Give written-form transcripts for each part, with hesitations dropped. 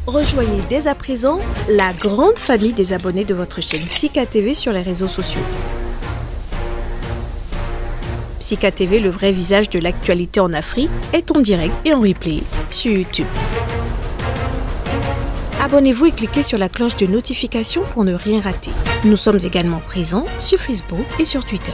Rejoignez dès à présent la grande famille des abonnés de votre chaîne Sika TV sur les réseaux sociaux. Sika TV, le vrai visage de l'actualité en Afrique, est en direct et en replay sur YouTube. Abonnez-vous et cliquez sur la cloche de notification pour ne rien rater. Nous sommes également présents sur Facebook et sur Twitter.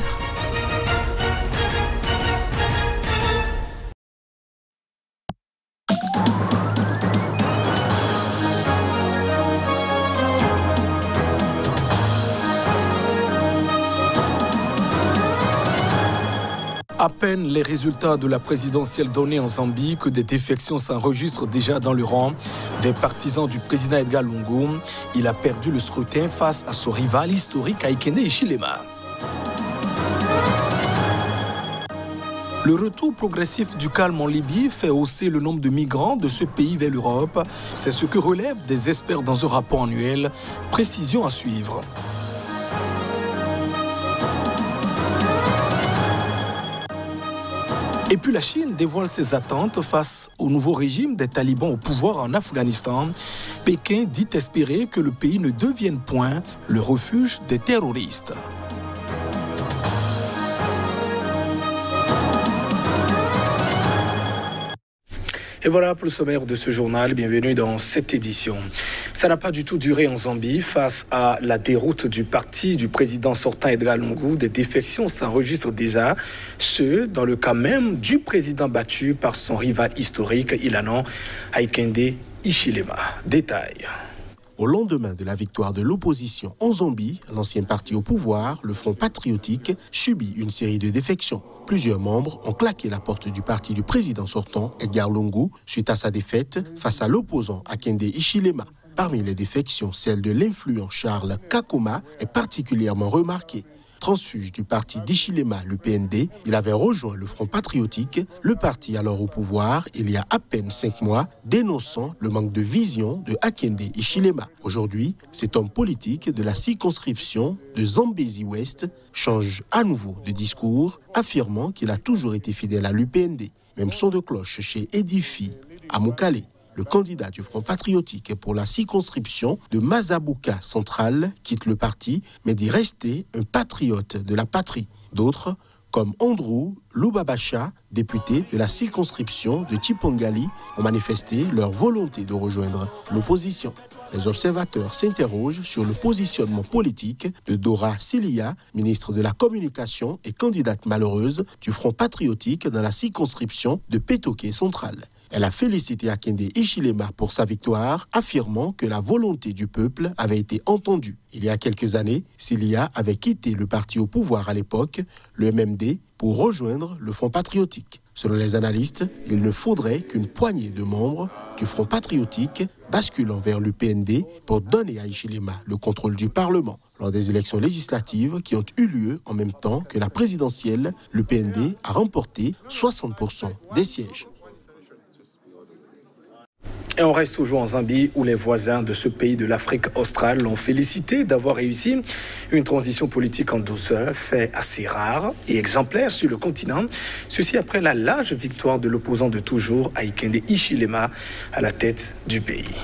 À peine les résultats de la présidentielle donnés en Zambie que des défections s'enregistrent déjà dans le rang des partisans du président Edgar Lungu. Il a perdu le scrutin face à son rival historique Hakainde Hichilema. Le retour progressif du calme en Libye fait hausser le nombre de migrants de ce pays vers l'Europe. C'est ce que relèvent des experts dans un rapport annuel. Précision à suivre. Et puis la Chine dévoile ses attentes face au nouveau régime des talibans au pouvoir en Afghanistan. Pékin dit espérer que le pays ne devienne point le refuge des terroristes. Et voilà pour le sommaire de ce journal. Bienvenue dans cette édition. Ça n'a pas du tout duré en Zambie. Face à la déroute du parti du président sortant Edgar Lungu, des défections s'enregistrent déjà. Ce, dans le cas même du président battu par son rival historique, Ilanon Hakainde Hichilema. Détail. Au lendemain de la victoire de l'opposition en Zambie, l'ancien parti au pouvoir, le Front patriotique, subit une série de défections. Plusieurs membres ont claqué la porte du parti du président sortant, Edgar Lungu, suite à sa défaite face à l'opposant Hakainde Hichilema. Parmi les défections, celle de l'influent Charles Kakoma est particulièrement remarquée. Transfuge du parti d'Hichilema, le PND, il avait rejoint le Front patriotique, le parti alors au pouvoir, il y a à peine 5 mois, dénonçant le manque de vision de Hakainde Hichilema. Aujourd'hui, cet homme politique de la circonscription de Zambézie-Ouest change à nouveau de discours, affirmant qu'il a toujours été fidèle à l'UPND. Même son de cloche chez Edifi Amukale. Le candidat du Front patriotique pour la circonscription de Mazabuka centrale quitte le parti, mais dit rester un patriote de la patrie. D'autres, comme Andrew Lubabasha, député de la circonscription de Chipongali, ont manifesté leur volonté de rejoindre l'opposition. Les observateurs s'interrogent sur le positionnement politique de Dora Silia, ministre de la Communication et candidate malheureuse du Front patriotique dans la circonscription de Petoke centrale. Elle a félicité Hakainde Hichilema pour sa victoire, affirmant que la volonté du peuple avait été entendue. Il y a quelques années, Silia avait quitté le parti au pouvoir à l'époque, le MMD, pour rejoindre le Front patriotique. Selon les analystes, il ne faudrait qu'une poignée de membres du Front patriotique basculant vers l'UPND pour donner à Hichilema le contrôle du Parlement. Lors des élections législatives qui ont eu lieu en même temps que la présidentielle, l'UPND a remporté 60% des sièges. Et on reste toujours en Zambie où les voisins de ce pays de l'Afrique australe l'ont félicité d'avoir réussi une transition politique en douceur, fait assez rare et exemplaire sur le continent. Ceci après la large victoire de l'opposant de toujours, Hakainde Hichilema, à la tête du pays.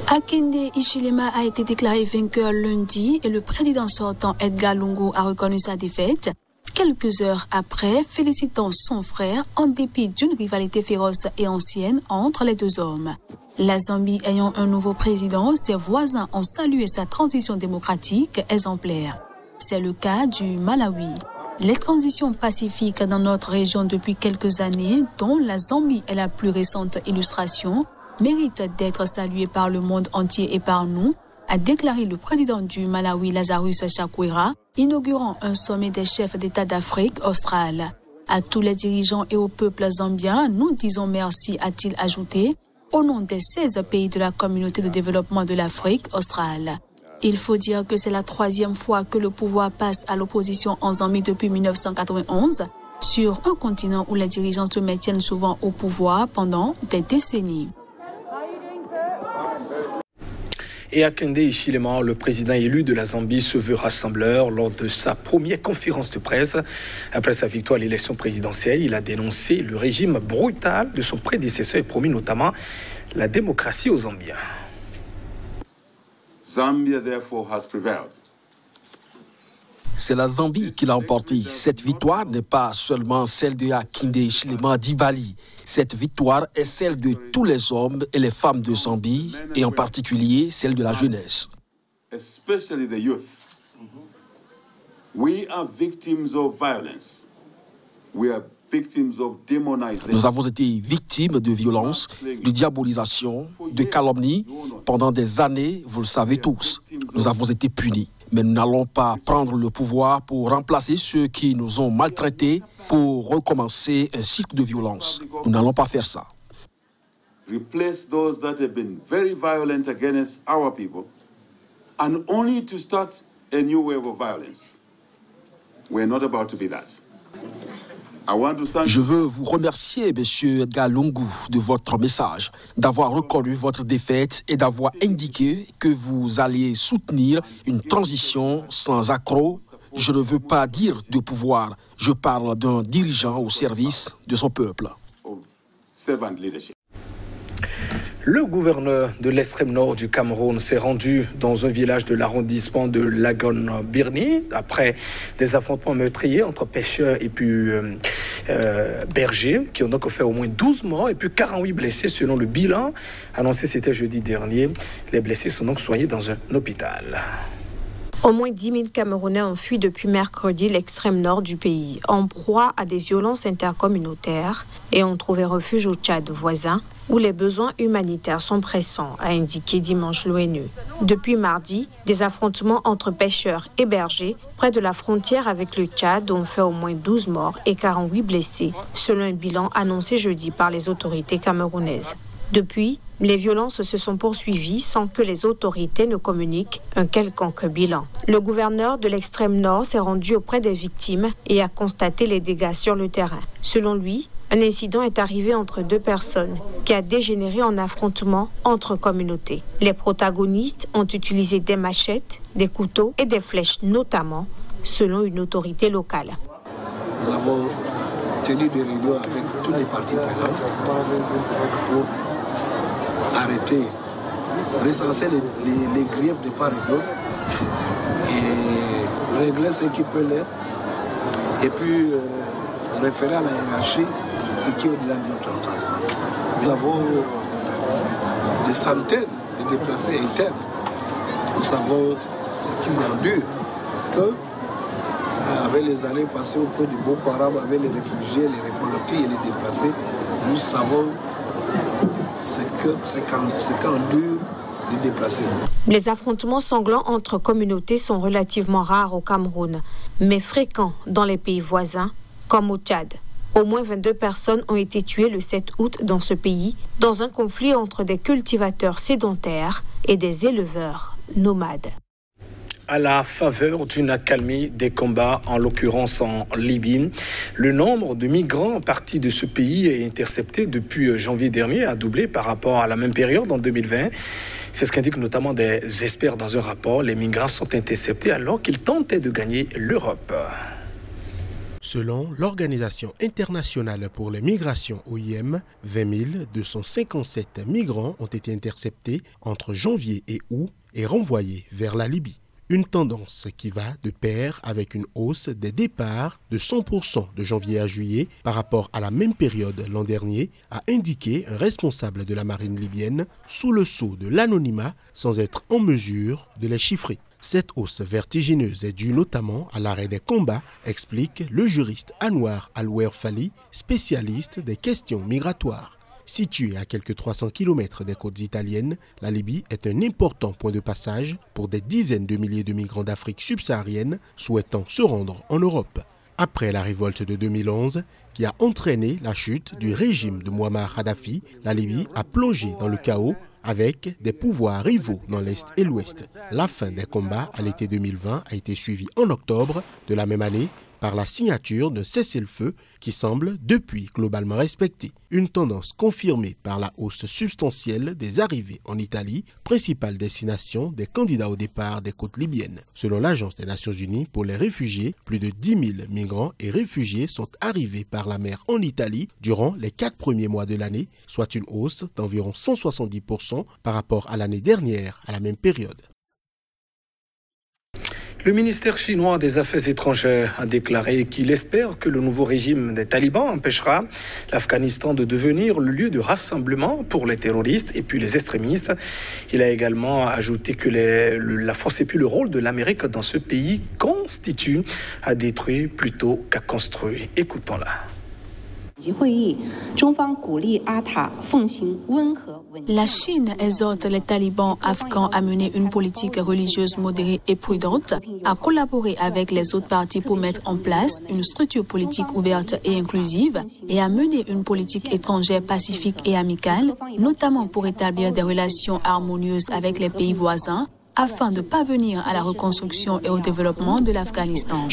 Hakainde Hichilema a été déclaré vainqueur lundi et le président sortant Edgar Lungu a reconnu sa défaite. Quelques heures après, félicitant son frère en dépit d'une rivalité féroce et ancienne entre les deux hommes. La Zambie ayant un nouveau président, ses voisins ont salué sa transition démocratique exemplaire. C'est le cas du Malawi. Les transitions pacifiques dans notre région depuis quelques années, dont la Zambie est la plus récente illustration, méritent d'être saluées par le monde entier et par nous, a déclaré le président du Malawi, Lazarus Chakwera, inaugurant un sommet des chefs d'État d'Afrique australe. À tous les dirigeants et au peuple zambien, nous disons merci, a-t-il ajouté, au nom des 16 pays de la communauté de développement de l'Afrique australe. Il faut dire que c'est la 3e fois que le pouvoir passe à l'opposition en Zambie depuis 1991, sur un continent où les dirigeants se maintiennent souvent au pouvoir pendant des décennies. Et Hakainde Hichilema, le président élu de la Zambie, se veut rassembleur lors de sa première conférence de presse. Après sa victoire à l'élection présidentielle, il a dénoncé le régime brutal de son prédécesseur et promis notamment la démocratie aux Zambiens. Zambia therefore has prevailed. C'est la Zambie qui l'a emporté. Cette victoire n'est pas seulement celle de Hakainde Hichilema d'Ibali. Cette victoire est celle de tous les hommes et les femmes de Zambie, et en particulier celle de la jeunesse. Especially the youth. We are victims of violence. We are victims of demonization. Nous avons été victimes de violence, de diabolisation, de calomnie. Pendant des années, vous le savez tous, nous avons été punis. Mais nous n'allons pas prendre le pouvoir pour remplacer ceux qui nous ont maltraités, pour recommencer un cycle de violence. Nous n'allons pas faire ça. Replace those that have been very violent against our people, and only to start a new wave of violence. We're not about to be that. Je veux vous remercier, Monsieur Edgar Lungu, de votre message, d'avoir reconnu votre défaite et d'avoir indiqué que vous alliez soutenir une transition sans accroc. Je ne veux pas dire de pouvoir, je parle d'un dirigeant au service de son peuple. Le gouverneur de l'extrême nord du Cameroun s'est rendu dans un village de l'arrondissement de Lagon-Birni après des affrontements meurtriers entre pêcheurs et puis bergers qui ont donc fait au moins 12 morts et puis 48 blessés selon le bilan annoncé c'était jeudi dernier. Les blessés sont donc soignés dans un hôpital. Au moins 10 000 Camerounais ont fui depuis mercredi l'extrême nord du pays, en proie à des violences intercommunautaires et ont trouvé refuge au Tchad voisin, où les besoins humanitaires sont pressants, a indiqué dimanche l'ONU. Depuis mardi, des affrontements entre pêcheurs et bergers près de la frontière avec le Tchad ont fait au moins 12 morts et 48 blessés, selon un bilan annoncé jeudi par les autorités camerounaises. Depuis, les violences se sont poursuivies sans que les autorités ne communiquent un quelconque bilan. Le gouverneur de l'extrême nord s'est rendu auprès des victimes et a constaté les dégâts sur le terrain. Selon lui, un incident est arrivé entre deux personnes qui a dégénéré en affrontement entre communautés. Les protagonistes ont utilisé des machettes, des couteaux et des flèches notamment, selon une autorité locale. Nous avons tenu des réunions avec tous les partis prenants pour arrêter, recenser les griefs de part et d'autre et régler ce qui peut l'être et puis référer à la hiérarchie ce qui est au-delà de notre entendement. Nous avons des centaines de déplacés internes. Nous savons ce qu'ils endurent parce que avec les années passées auprès du Boko Haram, avec les réfugiés, les reconvertis et les déplacés, nous savons ce qu'endurent les déplacés. Les affrontements sanglants entre communautés sont relativement rares au Cameroun, mais fréquents dans les pays voisins, comme au Tchad. Au moins 22 personnes ont été tuées le 7 août dans ce pays, dans un conflit entre des cultivateurs sédentaires et des éleveurs nomades. À la faveur d'une accalmie des combats, en l'occurrence en Libye, le nombre de migrants partis de ce pays est intercepté depuis janvier dernier, a doublé par rapport à la même période en 2020. C'est ce qu'indiquent notamment des experts dans un rapport. Les migrants sont interceptés alors qu'ils tentaient de gagner l'Europe. Selon l'Organisation internationale pour les migrations OIM, 20 257 migrants ont été interceptés entre janvier et août et renvoyés vers la Libye. Une tendance qui va de pair avec une hausse des départs de 100% de janvier à juillet par rapport à la même période l'an dernier, a indiqué un responsable de la marine libyenne sous le sceau de l'anonymat sans être en mesure de les chiffrer. Cette hausse vertigineuse est due notamment à l'arrêt des combats, explique le juriste Anwar Al-Werfali, spécialiste des questions migratoires. Située à quelques 300 km des côtes italiennes, la Libye est un important point de passage pour des dizaines de milliers de migrants d'Afrique subsaharienne souhaitant se rendre en Europe. Après la révolte de 2011, qui a entraîné la chute du régime de Mouammar Kadhafi, la Libye a plongé dans le chaos avec des pouvoirs rivaux dans l'Est et l'Ouest. La fin des combats à l'été 2020 a été suivie en octobre de la même année par la signature d'un cessez-le-feu qui semble depuis globalement respecté. Une tendance confirmée par la hausse substantielle des arrivées en Italie, principale destination des candidats au départ des côtes libyennes. Selon l'Agence des Nations Unies pour les réfugiés, plus de 10 000 migrants et réfugiés sont arrivés par la mer en Italie durant les 4 premiers mois de l'année, soit une hausse d'environ 170% par rapport à l'année dernière à la même période. Le ministère chinois des Affaires étrangères a déclaré qu'il espère que le nouveau régime des talibans empêchera l'Afghanistan de devenir le lieu de rassemblement pour les terroristes et puis les extrémistes. Il a également ajouté que la force et puis le rôle de l'Amérique dans ce pays constitue à détruire plutôt qu'à construire. Écoutons-la. La Chine exhorte les talibans afghans à mener une politique religieuse modérée et prudente, à collaborer avec les autres partis pour mettre en place une structure politique ouverte et inclusive et à mener une politique étrangère pacifique et amicale, notamment pour établir des relations harmonieuses avec les pays voisins, afin de parvenir à la reconstruction et au développement de l'Afghanistan.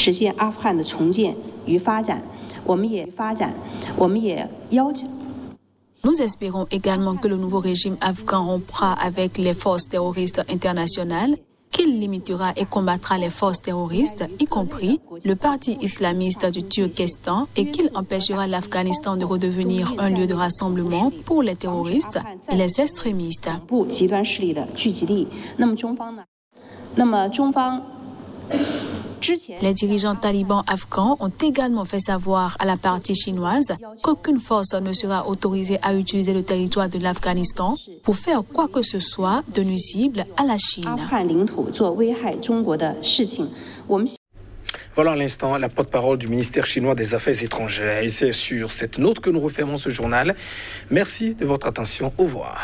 Nous espérons également que le nouveau régime afghan rompra avec les forces terroristes internationales, qu'il limitera et combattra les forces terroristes, y compris le parti islamiste du Turkestan, et qu'il empêchera l'Afghanistan de redevenir un lieu de rassemblement pour les terroristes et les extrémistes. Les dirigeants talibans afghans ont également fait savoir à la partie chinoise qu'aucune force ne sera autorisée à utiliser le territoire de l'Afghanistan pour faire quoi que ce soit de nuisible à la Chine. Voilà à l'instant la porte-parole du ministère chinois des Affaires étrangères. Et c'est sur cette note que nous refermons ce journal. Merci de votre attention. Au revoir.